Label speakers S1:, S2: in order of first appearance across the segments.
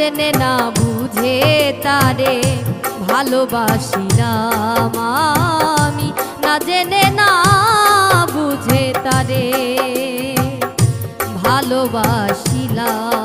S1: জেনে না বুঝে তারে ভালোবাসিলাম আমি, না জেনে না বুঝে তারে ভালোবাসিলাম।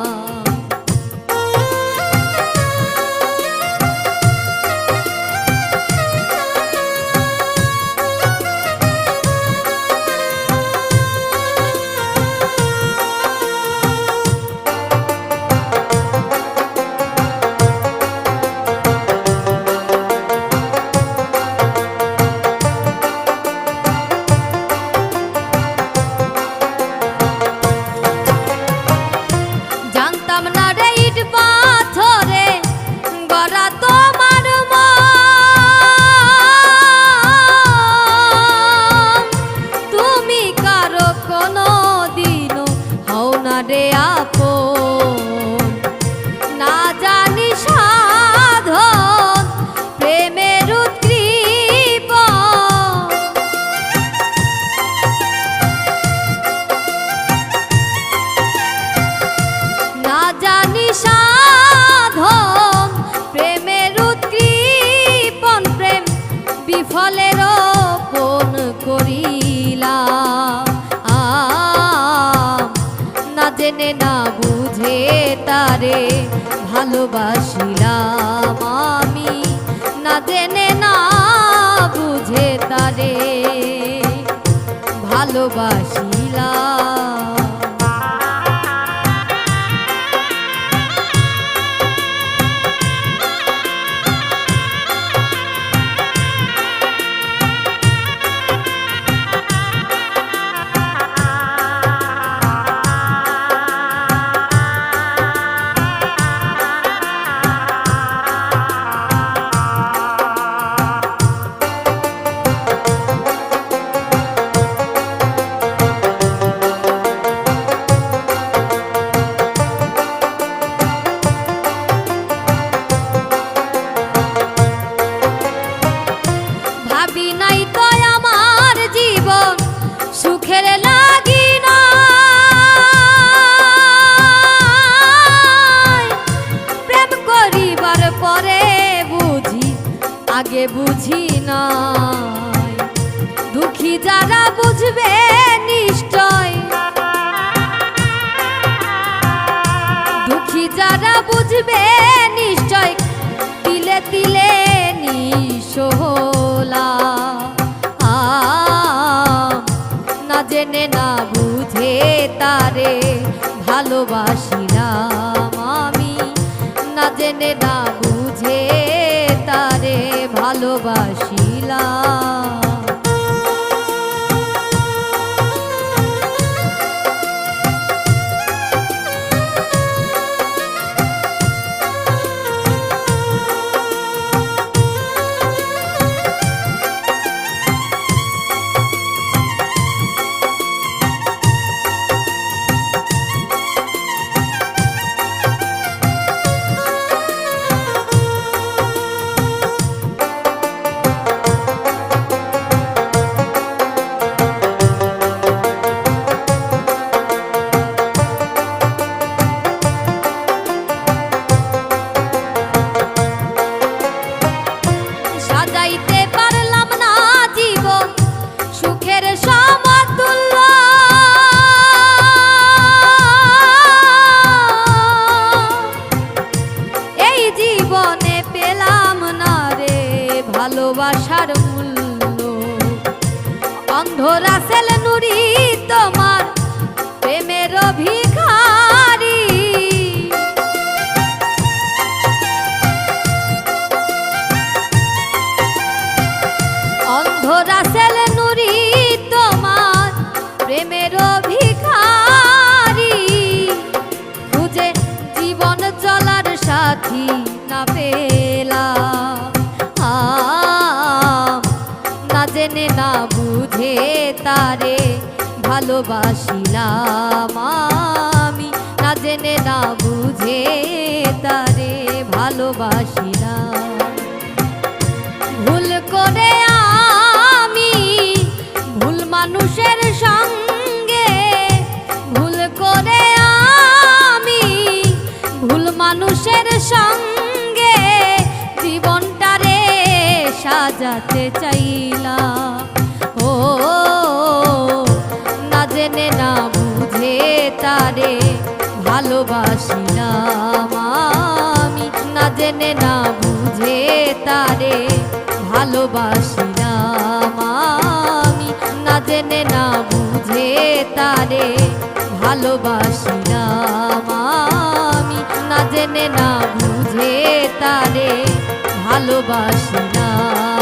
S1: রে আপন না জানি সাধন প্রেমের উদ্দীপন, না জানি সাধন প্রেমের উদ্দীপন, প্রেম বিফলের পণ করিলাম না জেনে না বুঝে তারে ভালোবাসিলাম আমি, না জেনে না বুঝে তারে ভালোবাসিলাম। সুখের লাগি নাই প্রেম করিবার পরে বুঝি আগে বুঝি নাই, দুঃখী যারা বুঝবে নিশ্চয়, দুঃখী যারা বুঝবে নিশ্চয় তিলে তিলে নিশোলা না জেনে না বুঝে তারে ভালোবাসিলাম আমি, না জেনে না বুঝে তারে ভালোবাসিলাম। সাজাইতে পারলাম না জীবন সুখের সমতুল্য, এই জীবনে পেলাম না রে ভালোবাসার মূল্য। অন্ধ রাসেল নুরি তোমার প্রেমের ভিখারি, অন্ধ রাসেল নুরি তোমার প্রেমের ভিখারি, খুঁজে জীবন চলার সাথী না পেলাম না জেনে না বুঝে তারে ভালোবাসিলাম আমি, না জেনে না বুঝে তারে ভালোবাসিলাম। ভুল করে আমি ভুল মানুষের সঙ্গে, ভুল করে আমি ভুল মানুষের সঙ্গে জীবনটারে সাজাতে চাইলাম। ও না জেনে না বুঝে তারে ভালোবাসিলাম আমি, না জেনে না বুঝে তারে ভালোবাসিলাম আমি, না জেনে না বুঝে তারে ভালোবাসিলাম আমি, না জেনে না বুঝে তারে ভালোবাসিলাম।